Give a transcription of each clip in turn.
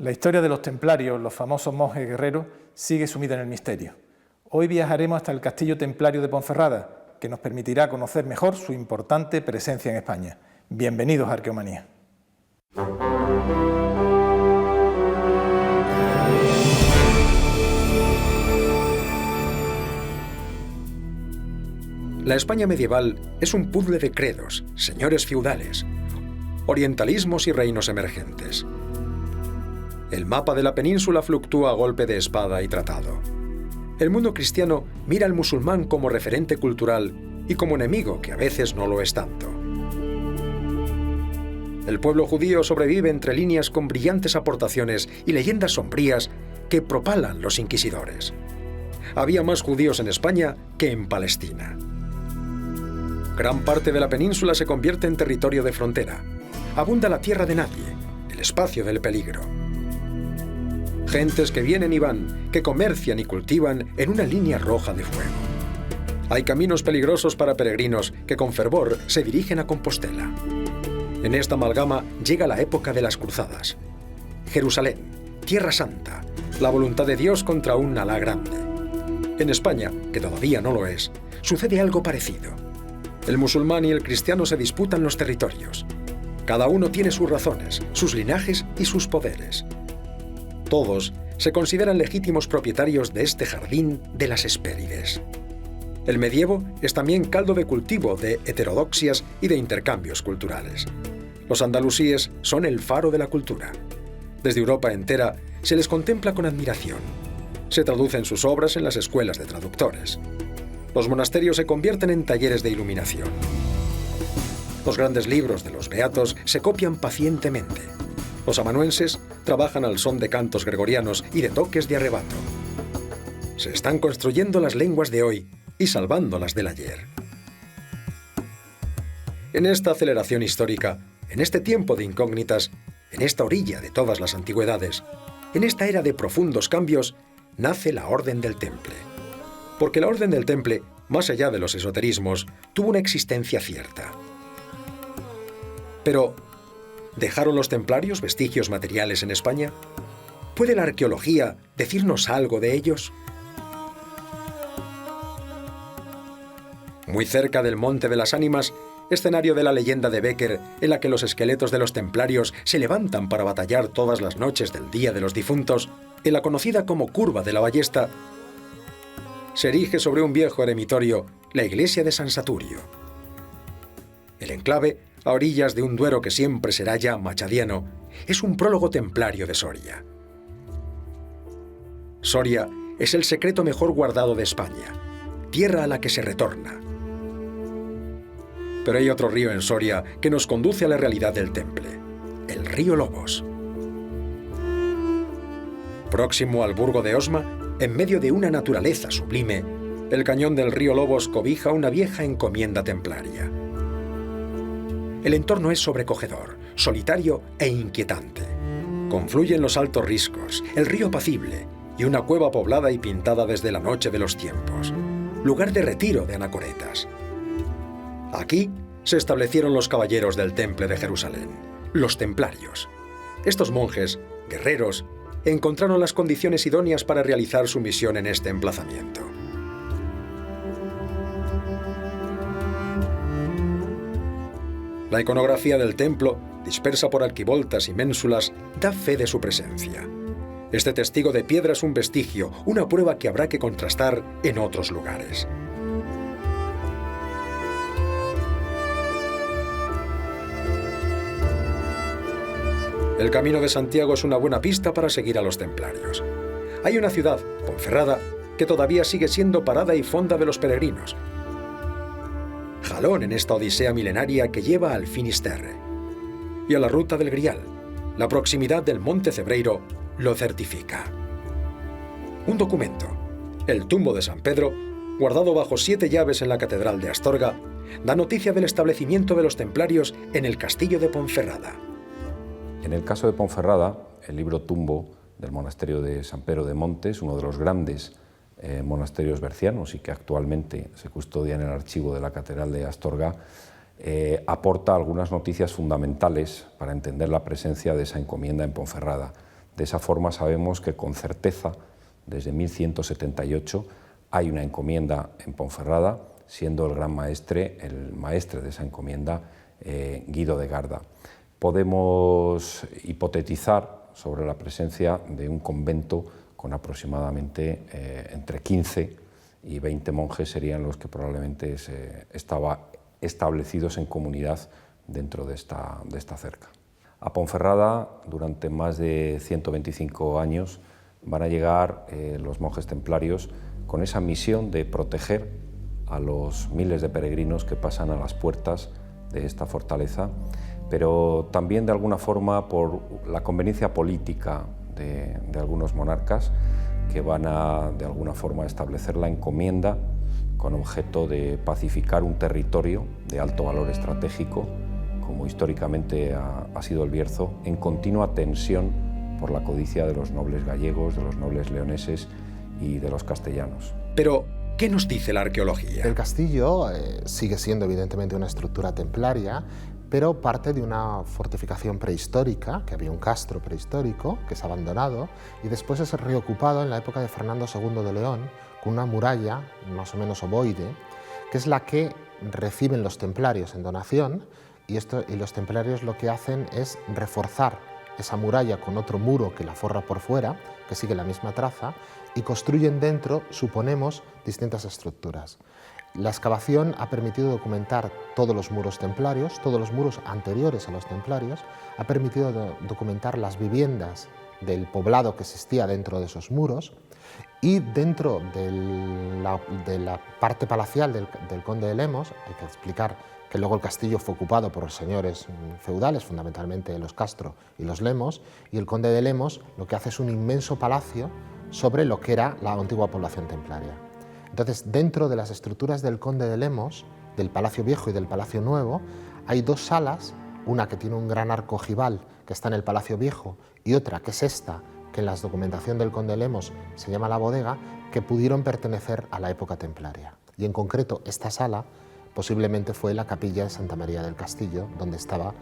La historia de los templarios, los famosos monjes guerreros, sigue sumida en el misterio. Hoy viajaremos hasta el Castillo Templario de Ponferrada, que nos permitirá conocer mejor su importante presencia en España. Bienvenidos a Arqueomanía. La España medieval es un puzzle de credos, señores feudales, orientalismos y reinos emergentes. El mapa de la península fluctúa a golpe de espada y tratado. El mundo cristiano mira al musulmán como referente cultural y como enemigo que a veces no lo es tanto. El pueblo judío sobrevive entre líneas con brillantes aportaciones y leyendas sombrías que propalan los inquisidores. Había más judíos en España que en Palestina. Gran parte de la península se convierte en territorio de frontera. Abunda la tierra de nadie, el espacio del peligro. Gentes que vienen y van, que comercian y cultivan en una línea roja de fuego. Hay caminos peligrosos para peregrinos que con fervor se dirigen a Compostela. En esta amalgama llega la época de las cruzadas. Jerusalén, Tierra Santa, la voluntad de Dios contra un Alá grande. En España, que todavía no lo es, sucede algo parecido. El musulmán y el cristiano se disputan los territorios. Cada uno tiene sus razones, sus linajes y sus poderes. Todos se consideran legítimos propietarios de este jardín de las Hespérides. El medievo es también caldo de cultivo de heterodoxias y de intercambios culturales. Los andalusíes son el faro de la cultura. Desde Europa entera se les contempla con admiración. Se traducen sus obras en las escuelas de traductores. Los monasterios se convierten en talleres de iluminación. Los grandes libros de los beatos se copian pacientemente. Los amanuenses trabajan al son de cantos gregorianos y de toques de arrebato. Se están construyendo las lenguas de hoy y salvando las del ayer. En esta aceleración histórica, en este tiempo de incógnitas, en esta orilla de todas las antigüedades, en esta era de profundos cambios, nace la Orden del Temple. Porque la Orden del Temple, más allá de los esoterismos, tuvo una existencia cierta. Pero, ¿dejaron los templarios vestigios materiales en España? ¿Puede la arqueología decirnos algo de ellos? Muy cerca del Monte de las Ánimas, escenario de la leyenda de Bécquer, en la que los esqueletos de los templarios se levantan para batallar todas las noches del Día de los Difuntos, en la conocida como Curva de la Ballesta, se erige sobre un viejo eremitorio la iglesia de San Saturio. El enclave, a orillas de un Duero que siempre será ya machadiano, es un prólogo templario de Soria. Soria es el secreto mejor guardado de España, tierra a la que se retorna. Pero hay otro río en Soria que nos conduce a la realidad del Temple, el río Lobos. Próximo al burgo de Osma, en medio de una naturaleza sublime, el cañón del río Lobos cobija una vieja encomienda templaria. El entorno es sobrecogedor, solitario e inquietante. Confluyen los altos riscos, el río apacible y una cueva poblada y pintada desde la noche de los tiempos, lugar de retiro de anacoretas. Aquí se establecieron los caballeros del Temple de Jerusalén, los templarios. Estos monjes, guerreros, encontraron las condiciones idóneas para realizar su misión en este emplazamiento. La iconografía del templo, dispersa por arquivoltas y ménsulas, da fe de su presencia. Este testigo de piedra es un vestigio, una prueba que habrá que contrastar en otros lugares. El Camino de Santiago es una buena pista para seguir a los templarios. Hay una ciudad, Ponferrada, que todavía sigue siendo parada y fonda de los peregrinos. Jalón en esta odisea milenaria que lleva al Finisterre. Y a la ruta del Grial, la proximidad del Monte Cebreiro lo certifica. Un documento, el tumbo de San Pedro, guardado bajo 7 llaves en la Catedral de Astorga, da noticia del establecimiento de los templarios en el castillo de Ponferrada. En el caso de Ponferrada, el libro tumbo del monasterio de San Pedro de Montes, uno de los grandes monasterios bercianos y que actualmente se custodia en el archivo de la Catedral de Astorga, aporta algunas noticias fundamentales para entender la presencia de esa encomienda en Ponferrada. De esa forma sabemos que con certeza, desde 1178, hay una encomienda en Ponferrada, siendo el gran maestre, el maestre de esa encomienda, Guido de Garda. Podemos hipotetizar sobre la presencia de un convento con aproximadamente entre 15 y 20 monjes serían los que probablemente estaban establecidos en comunidad dentro de esta cerca. A Ponferrada, durante más de 125 años, van a llegar los monjes templarios con esa misión de proteger a los miles de peregrinos que pasan a las puertas de esta fortaleza, pero también de alguna forma por la conveniencia política de algunos monarcas que van a de alguna forma establecer la encomienda con objeto de pacificar un territorio de alto valor estratégico, como históricamente ha sido el Bierzo, en continua tensión por la codicia de los nobles gallegos, de los nobles leoneses y de los castellanos. Pero, ¿qué nos dice la arqueología? El castillo sigue siendo evidentemente una estructura templaria, pero parte de una fortificación prehistórica, que había un castro prehistórico que es abandonado y después es reocupado en la época de Fernando II de León con una muralla más o menos ovoide, que es la que reciben los templarios en donación y los templarios lo que hacen es reforzar esa muralla con otro muro que la forra por fuera, que sigue la misma traza, y construyen dentro, suponemos, distintas estructuras. La excavación ha permitido documentar todos los muros templarios, todos los muros anteriores a los templarios, ha permitido documentar las viviendas del poblado que existía dentro de esos muros y dentro de la parte palacial del conde de Lemos, hay que explicar que luego el castillo fue ocupado por señores feudales, fundamentalmente los Castro y los Lemos, y el conde de Lemos lo que hace es un inmenso palacio sobre lo que era la antigua población templaria. Entonces, dentro de las estructuras del conde de Lemos, del Palacio Viejo y del Palacio Nuevo, hay dos salas, una que tiene un gran arco ojival que está en el Palacio Viejo y otra que es esta, que en la documentación del conde de Lemos se llama la bodega, que pudieron pertenecer a la época templaria. Y en concreto, esta sala posiblemente fue la capilla de Santa María del Castillo, donde estaba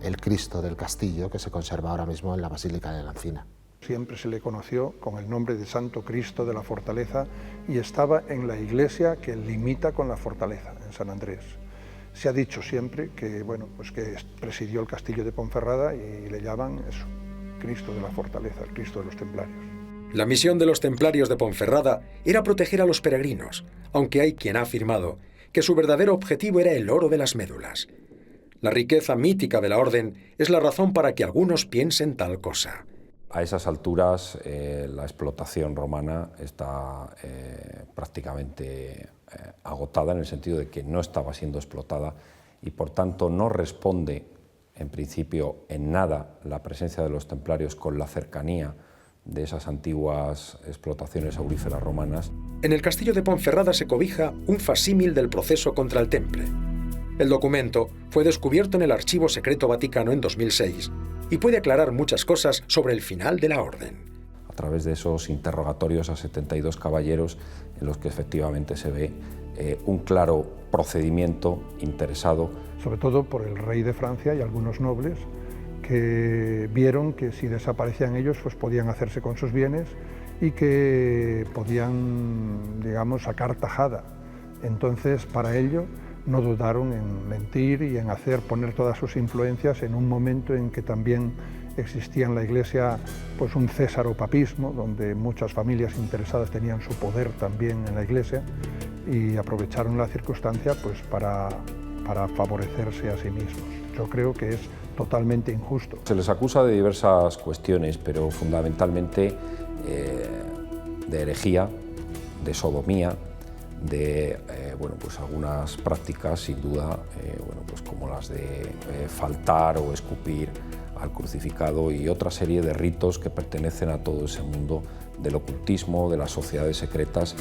el Cristo del Castillo, que se conserva ahora mismo en la Basílica de la Encina. Siempre se le conoció con el nombre de Santo Cristo de la Fortaleza y estaba en la iglesia que limita con la fortaleza, en San Andrés. Se ha dicho siempre que, que presidió el castillo de Ponferrada y le llaman eso, Cristo de la Fortaleza, el Cristo de los Templarios. La misión de los templarios de Ponferrada era proteger a los peregrinos, aunque hay quien ha afirmado que su verdadero objetivo era el oro de las médulas. La riqueza mítica de la orden es la razón para que algunos piensen tal cosa. A esas alturas la explotación romana está prácticamente agotada en el sentido de que no estaba siendo explotada y por tanto no responde en principio en nada la presencia de los templarios con la cercanía de esas antiguas explotaciones auríferas romanas. En el castillo de Ponferrada se cobija un facsímil del proceso contra el Temple. El documento fue descubierto en el Archivo Secreto Vaticano en 2006 y puede aclarar muchas cosas sobre el final de la orden. A través de esos interrogatorios a 72 caballeros en los que efectivamente se ve un claro procedimiento interesado. Sobre todo por el rey de Francia y algunos nobles que vieron que si desaparecían ellos pues podían hacerse con sus bienes y que podían, digamos, sacar tajada. Entonces, para ello, no dudaron en mentir y en poner todas sus influencias en un momento en que también existía en la Iglesia pues un césaropapismo, donde muchas familias interesadas tenían su poder también en la Iglesia y aprovecharon la circunstancia pues para favorecerse a sí mismos. Yo creo que es totalmente injusto. Se les acusa de diversas cuestiones, pero fundamentalmente de herejía, de sodomía, de algunas prácticas sin duda como las de faltar o escupir al crucificado y otra serie de ritos que pertenecen a todo ese mundo del ocultismo, de las sociedades secretas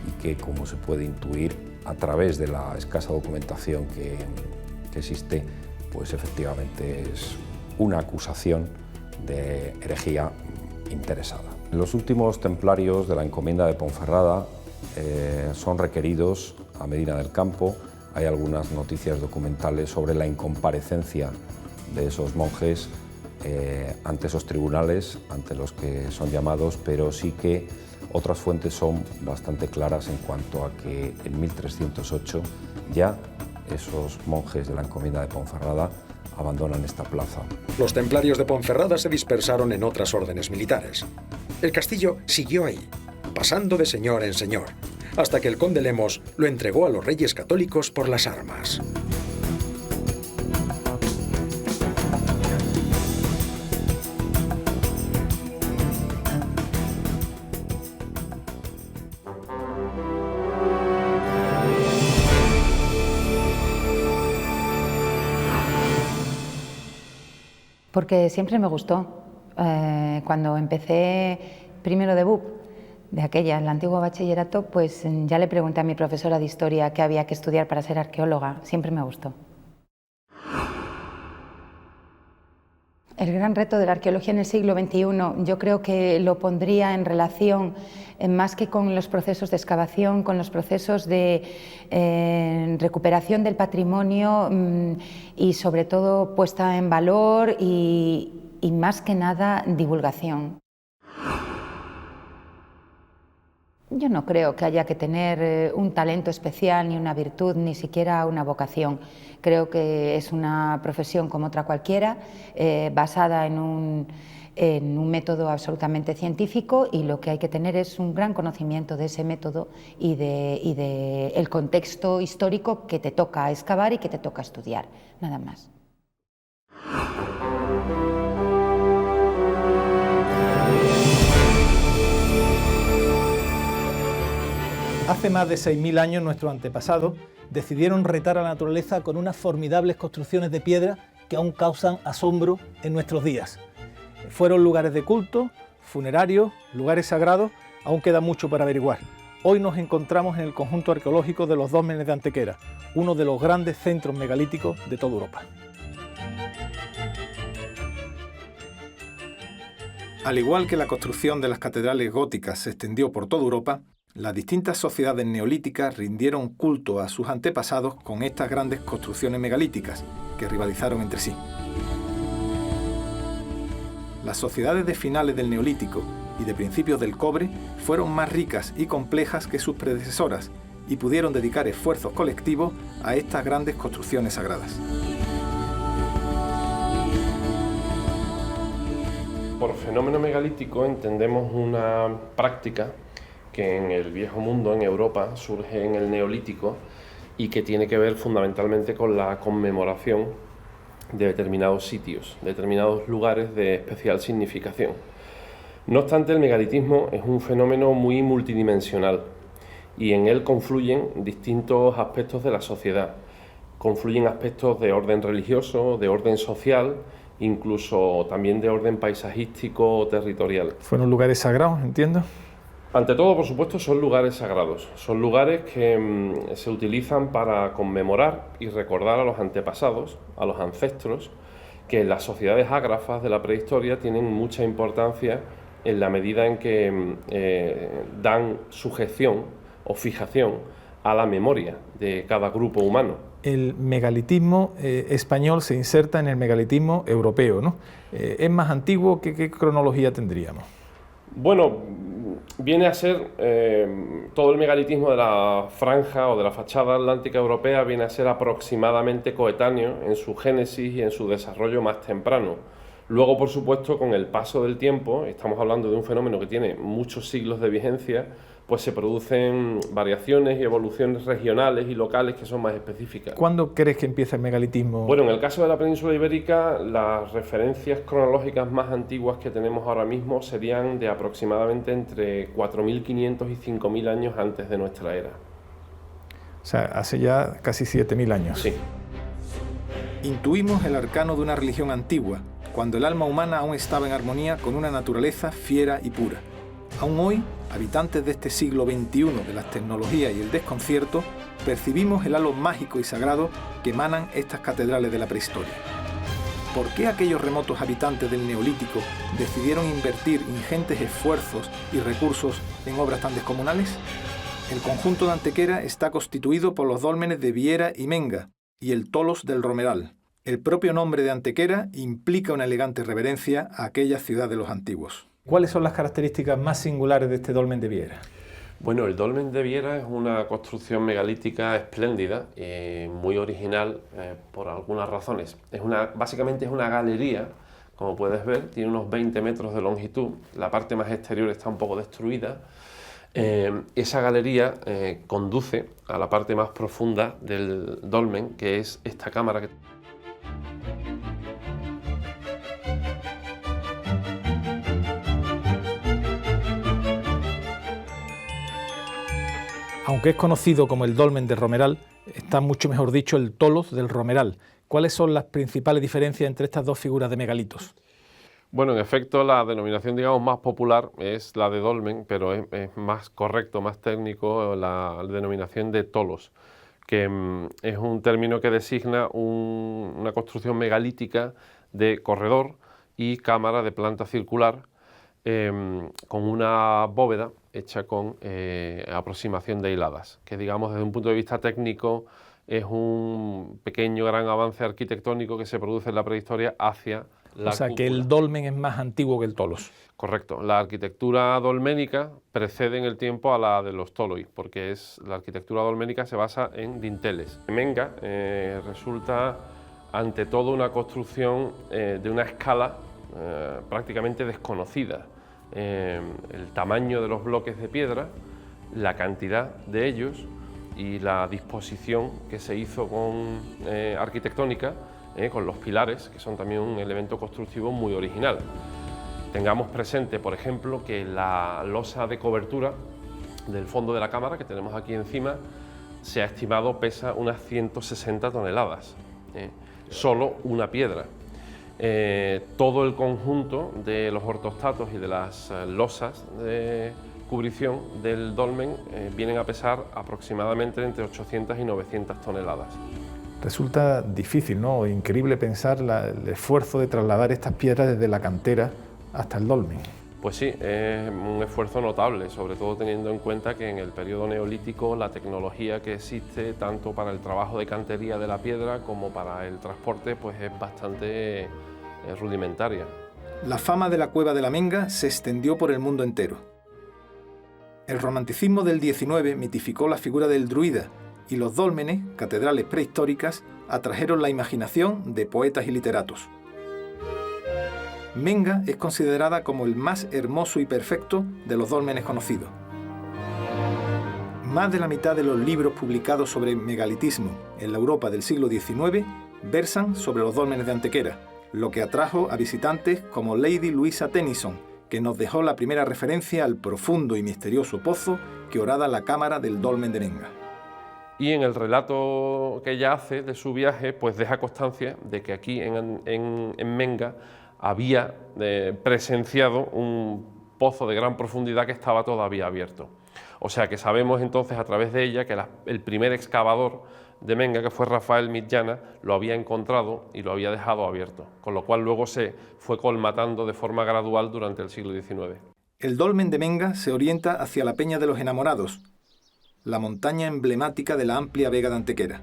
y que, como se puede intuir a través de la escasa documentación que existe, pues efectivamente es una acusación de herejía interesada. Los últimos templarios de la encomienda de Ponferrada son requeridos a Medina del Campo. Hay algunas noticias documentales sobre la incomparecencia de esos monjes ante esos tribunales, ante los que son llamados, pero sí que otras fuentes son bastante claras en cuanto a que en 1308 ya esos monjes de la encomienda de Ponferrada abandonan esta plaza. Los templarios de Ponferrada se dispersaron en otras órdenes militares. El castillo siguió ahí, pasando de señor en señor, hasta que el conde Lemos lo entregó a los reyes católicos por las armas. Porque siempre me gustó. Cuando empecé primero de BUP, de aquella, el antiguo bachillerato, pues ya le pregunté a mi profesora de historia qué había que estudiar para ser arqueóloga. Siempre me gustó. El gran reto de la arqueología en el siglo XXI, yo creo que lo pondría en relación, más que con los procesos de excavación, con los procesos de recuperación del patrimonio y sobre todo puesta en valor y más que nada divulgación. Yo no creo que haya que tener un talento especial, ni una virtud, ni siquiera una vocación. Creo que es una profesión como otra cualquiera, basada en un método absolutamente científico, y lo que hay que tener es un gran conocimiento de ese método y de el contexto histórico que te toca excavar y que te toca estudiar, nada más. Hace más de 6.000 años nuestros antepasados decidieron retar a la naturaleza con unas formidables construcciones de piedra que aún causan asombro en nuestros días. Fueron lugares de culto, funerarios, lugares sagrados, aún queda mucho para averiguar. Hoy nos encontramos en el conjunto arqueológico de los Dólmenes de Antequera, uno de los grandes centros megalíticos de toda Europa. Al igual que la construcción de las catedrales góticas se extendió por toda Europa, las distintas sociedades neolíticas rindieron culto a sus antepasados con estas grandes construcciones megalíticas que rivalizaron entre sí. Las sociedades de finales del Neolítico y de principios del Cobre fueron más ricas y complejas que sus predecesoras y pudieron dedicar esfuerzos colectivos a estas grandes construcciones sagradas. Por fenómeno megalítico entendemos una práctica que en el Viejo Mundo, en Europa, surge en el Neolítico y que tiene que ver fundamentalmente con la conmemoración de determinados sitios, determinados lugares de especial significación. No obstante, el megalitismo es un fenómeno muy multidimensional y en él confluyen distintos aspectos de la sociedad. Confluyen aspectos de orden religioso, de orden social, incluso también de orden paisajístico o territorial. ¿Fueron lugares sagrados, entiendo? Ante todo, por supuesto, son lugares sagrados. Son lugares que se utilizan para conmemorar y recordar a los antepasados, a los ancestros, que en las sociedades ágrafas de la prehistoria tienen mucha importancia en la medida en que dan sujeción o fijación a la memoria de cada grupo humano. El megalitismo español se inserta en el megalitismo europeo, ¿no? ¿Es más antiguo? ¿Qué cronología tendríamos? Bueno, viene a ser todo el megalitismo de la franja o de la fachada atlántica europea viene a ser aproximadamente coetáneo en su génesis y en su desarrollo más temprano. Luego, por supuesto, con el paso del tiempo, estamos hablando de un fenómeno que tiene muchos siglos de vigencia, pues se producen variaciones y evoluciones regionales y locales que son más específicas. ¿Cuándo crees que empieza el megalitismo? Bueno, en el caso de la península ibérica, las referencias cronológicas más antiguas que tenemos ahora mismo serían de aproximadamente entre 4.500 y 5.000 años antes de nuestra era. O sea, hace ya casi 7.000 años. Sí. Intuimos el arcano de una religión antigua, cuando el alma humana aún estaba en armonía con una naturaleza fiera y pura. Aún hoy, habitantes de este siglo XXI de las tecnologías y el desconcierto, percibimos el halo mágico y sagrado que emanan estas catedrales de la prehistoria. ¿Por qué aquellos remotos habitantes del Neolítico decidieron invertir ingentes esfuerzos y recursos en obras tan descomunales? El conjunto de Antequera está constituido por los dólmenes de Viera y Menga y el Tolos del Romeral, El propio nombre de Antequera implica una elegante reverencia a aquella ciudad de los antiguos. ¿Cuáles son las características más singulares de este dolmen de Viera? Bueno, el dolmen de Viera es una construcción megalítica espléndida, muy original por algunas razones. Básicamente es una galería, como puedes ver, tiene unos 20 metros de longitud, la parte más exterior está un poco destruida. Esa galería conduce a la parte más profunda del dolmen, que es esta cámara que... Aunque es conocido como el dolmen de Romeral, está mucho mejor dicho el tolos del Romeral. ¿Cuáles son las principales diferencias entre estas dos figuras de megalitos? Bueno, en efecto, la denominación, digamos, más popular es la de dolmen, pero es más correcto, más técnico, la denominación de tolos, que es un término que designa una construcción megalítica de corredor y cámara de planta circular, con una bóveda hecha con aproximación de hiladas, que digamos desde un punto de vista técnico es un pequeño gran avance arquitectónico que se produce en la prehistoria hacia la cúpula. Que el dolmen es más antiguo que el tolos. Correcto, la arquitectura dolménica precede en el tiempo a la de los toloi, porque la arquitectura dolménica se basa en dinteles. Menga resulta ante todo una construcción de una escala prácticamente desconocida. El tamaño de los bloques de piedra, la cantidad de ellos y la disposición que se hizo arquitectónica con los pilares, que son también un elemento constructivo muy original. Tengamos presente, por ejemplo, que la losa de cobertura del fondo de la cámara que tenemos aquí encima se ha estimado pesa unas 160 toneladas, solo una piedra. Todo el conjunto de los ortostatos y de las losas de cubrición del dolmen vienen a pesar aproximadamente entre 800 y 900 toneladas. Resulta difícil, ¿no? Increíble pensar el esfuerzo de trasladar estas piedras desde la cantera hasta el dolmen. Pues sí, es un esfuerzo notable, sobre todo teniendo en cuenta que en el periodo neolítico la tecnología que existe tanto para el trabajo de cantería de la piedra como para el transporte pues es bastante rudimentaria. La fama de la cueva de la Menga se extendió por el mundo entero. El romanticismo del XIX mitificó la figura del druida y los dólmenes, catedrales prehistóricas, atrajeron la imaginación de poetas y literatos. Menga es considerada como el más hermoso y perfecto de los dólmenes conocidos. Más de la mitad de los libros publicados sobre megalitismo en la Europa del siglo XIX versan sobre los dólmenes de Antequera, lo que atrajo a visitantes como Lady Louisa Tennyson, que nos dejó la primera referencia al profundo y misterioso pozo que horada la cámara del dolmen de Menga. Y en el relato que ella hace de su viaje, pues deja constancia de que aquí en Menga había presenciado un pozo de gran profundidad que estaba todavía abierto. O sea que sabemos entonces a través de ella que el primer excavador de Menga, que fue Rafael Mitjana, lo había encontrado y lo había dejado abierto, con lo cual luego se fue colmatando de forma gradual durante el siglo XIX. El dolmen de Menga se orienta hacia la Peña de los Enamorados, la montaña emblemática de la amplia vega de Antequera.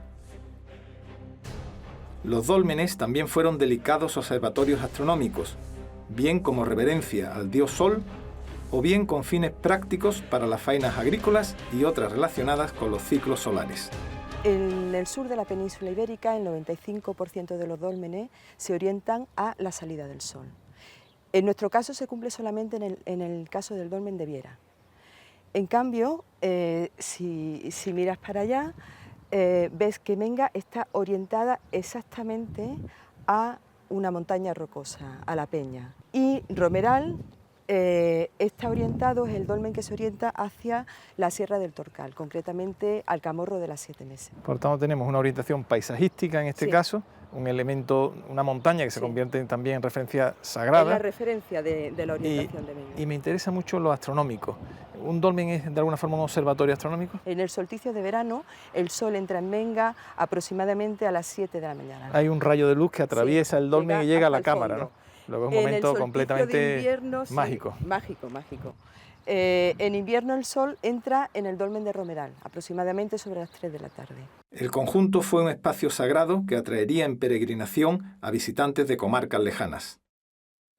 Los dólmenes también fueron delicados observatorios astronómicos, bien como reverencia al dios Sol, o bien con fines prácticos para las faenas agrícolas y otras relacionadas con los ciclos solares. En el sur de la península ibérica, el 95% de los dólmenes se orientan a la salida del sol. En nuestro caso se cumple solamente en el caso del dolmen de Viera. En cambio, si miras para allá, ves que Menga está orientada exactamente a una montaña rocosa, a la peña. Y Romeral está orientado, es el dolmen que se orienta hacia la Sierra del Torcal, concretamente al Camorro de las Siete Meses. Por tanto, tenemos una orientación paisajística en este caso, un elemento, una montaña que se convierte también en referencia sagrada. Es la referencia de la orientación de Menga. Y me interesa mucho lo astronómico. ¿Un dolmen es de alguna forma un observatorio astronómico? En el solsticio de verano, el sol entra en Menga aproximadamente a las 7 de la mañana. Hay un rayo de luz que atraviesa el dolmen y llega a la cámara, ¿no? Luego es un momento completamente invierno, mágico. Mágico. En invierno el sol entra en el dolmen de Romeral, aproximadamente sobre las 3 de la tarde. El conjunto fue un espacio sagrado que atraería en peregrinación a visitantes de comarcas lejanas.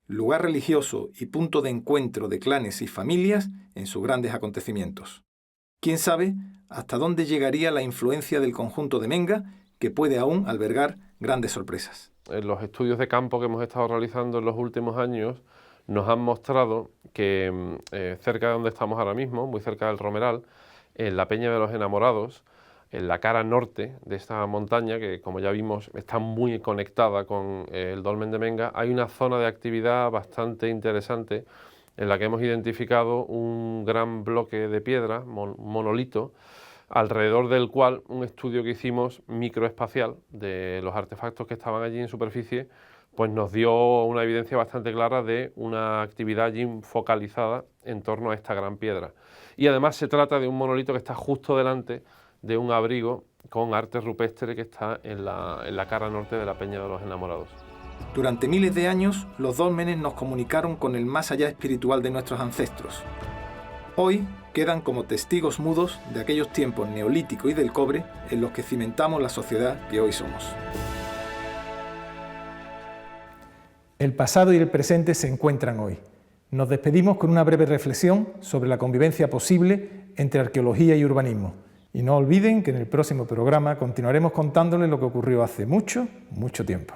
Lugar religioso y punto de encuentro de clanes y familias en sus grandes acontecimientos. ¿Quién sabe hasta dónde llegaría la influencia del conjunto de Menga, que puede aún albergar grandes sorpresas? Los estudios de campo que hemos estado realizando en los últimos años nos han mostrado que cerca de donde estamos ahora mismo, muy cerca del Romeral, en la Peña de los Enamorados, en la cara norte de esta montaña, que como ya vimos está muy conectada con el dolmen de Menga, hay una zona de actividad bastante interesante en la que hemos identificado un gran bloque de piedra, monolito, alrededor del cual un estudio que hicimos microespacial de los artefactos que estaban allí en superficie, pues nos dio una evidencia bastante clara de una actividad allí focalizada en torno a esta gran piedra. Y además se trata de un monolito que está justo delante de un abrigo con arte rupestre que está en la cara norte de la Peña de los Enamorados. Durante miles de años, los dólmenes nos comunicaron con el más allá espiritual de nuestros ancestros. Hoy quedan como testigos mudos de aquellos tiempos neolítico y del cobre en los que cimentamos la sociedad que hoy somos. El pasado y el presente se encuentran hoy. Nos despedimos con una breve reflexión sobre la convivencia posible entre arqueología y urbanismo. Y no olviden que en el próximo programa continuaremos contándoles lo que ocurrió hace mucho, mucho tiempo.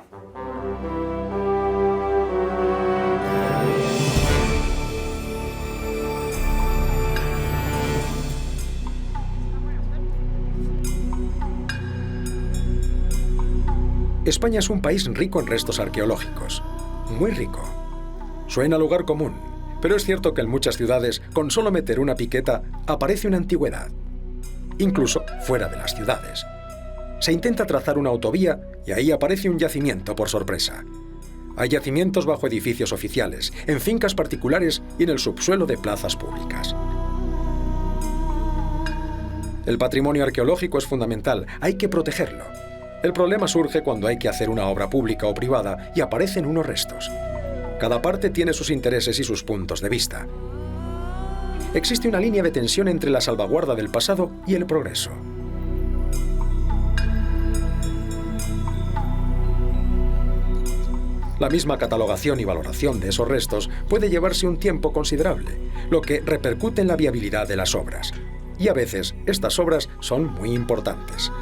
España es un país rico en restos arqueológicos. Muy rico. Suena lugar común, pero es cierto que en muchas ciudades, con solo meter una piqueta, aparece una antigüedad. Incluso fuera de las ciudades. Se intenta trazar una autovía y ahí aparece un yacimiento por sorpresa. Hay yacimientos bajo edificios oficiales, en fincas particulares y en el subsuelo de plazas públicas. El patrimonio arqueológico es fundamental, hay que protegerlo. El problema surge cuando hay que hacer una obra pública o privada y aparecen unos restos. Cada parte tiene sus intereses y sus puntos de vista. Existe una línea de tensión entre la salvaguarda del pasado y el progreso. La misma catalogación y valoración de esos restos puede llevarse un tiempo considerable, lo que repercute en la viabilidad de las obras. Y a veces estas obras son muy importantes.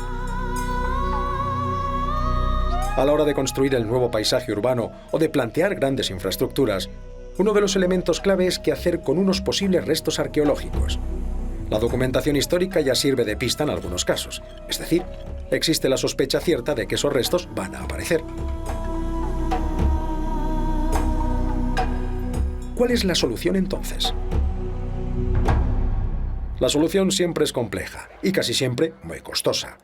A la hora de construir el nuevo paisaje urbano o de plantear grandes infraestructuras, uno de los elementos clave es qué hacer con unos posibles restos arqueológicos. La documentación histórica ya sirve de pista en algunos casos, es decir, existe la sospecha cierta de que esos restos van a aparecer. ¿Cuál es la solución entonces? La solución siempre es compleja y casi siempre muy costosa.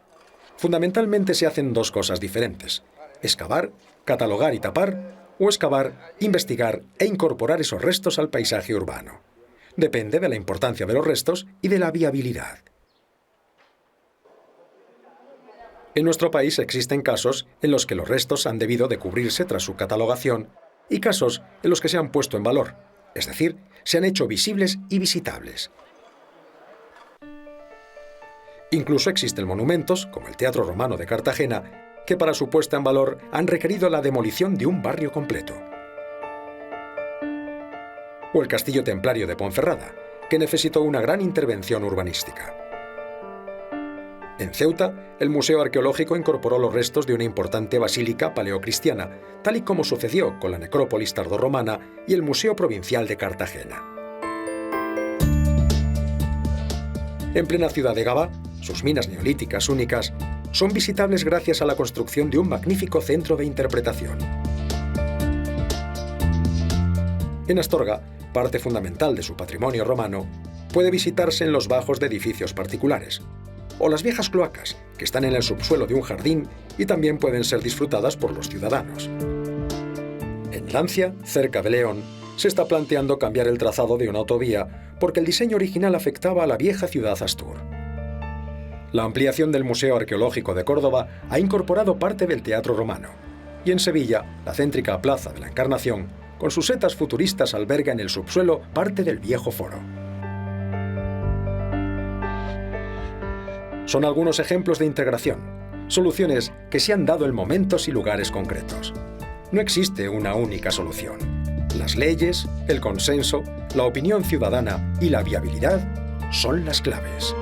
Fundamentalmente se hacen dos cosas diferentes: excavar, catalogar y tapar, o excavar, investigar e incorporar esos restos al paisaje urbano. Depende de la importancia de los restos y de la viabilidad. En nuestro país existen casos en los que los restos han debido de cubrirse tras su catalogación y casos en los que se han puesto en valor, es decir, se han hecho visibles y visitables. Incluso existen monumentos, como el Teatro Romano de Cartagena, que para su puesta en valor han requerido la demolición de un barrio completo. O el Castillo Templario de Ponferrada, que necesitó una gran intervención urbanística. En Ceuta, el Museo Arqueológico incorporó los restos de una importante basílica paleocristiana, tal y como sucedió con la necrópolis tardorromana y el Museo Provincial de Cartagena. En plena ciudad de Gavá, sus minas neolíticas únicas son visitables gracias a la construcción de un magnífico centro de interpretación. En Astorga, parte fundamental de su patrimonio romano, puede visitarse en los bajos de edificios particulares, o las viejas cloacas, que están en el subsuelo de un jardín y también pueden ser disfrutadas por los ciudadanos. En Lancia, cerca de León, se está planteando cambiar el trazado de una autovía porque el diseño original afectaba a la vieja ciudad Astur. La ampliación del Museo Arqueológico de Córdoba ha incorporado parte del Teatro Romano. Y en Sevilla, la céntrica Plaza de la Encarnación, con sus setas futuristas, alberga en el subsuelo parte del viejo foro. Son algunos ejemplos de integración, soluciones que se han dado en momentos y lugares concretos. No existe una única solución. Las leyes, el consenso, la opinión ciudadana y la viabilidad son las claves.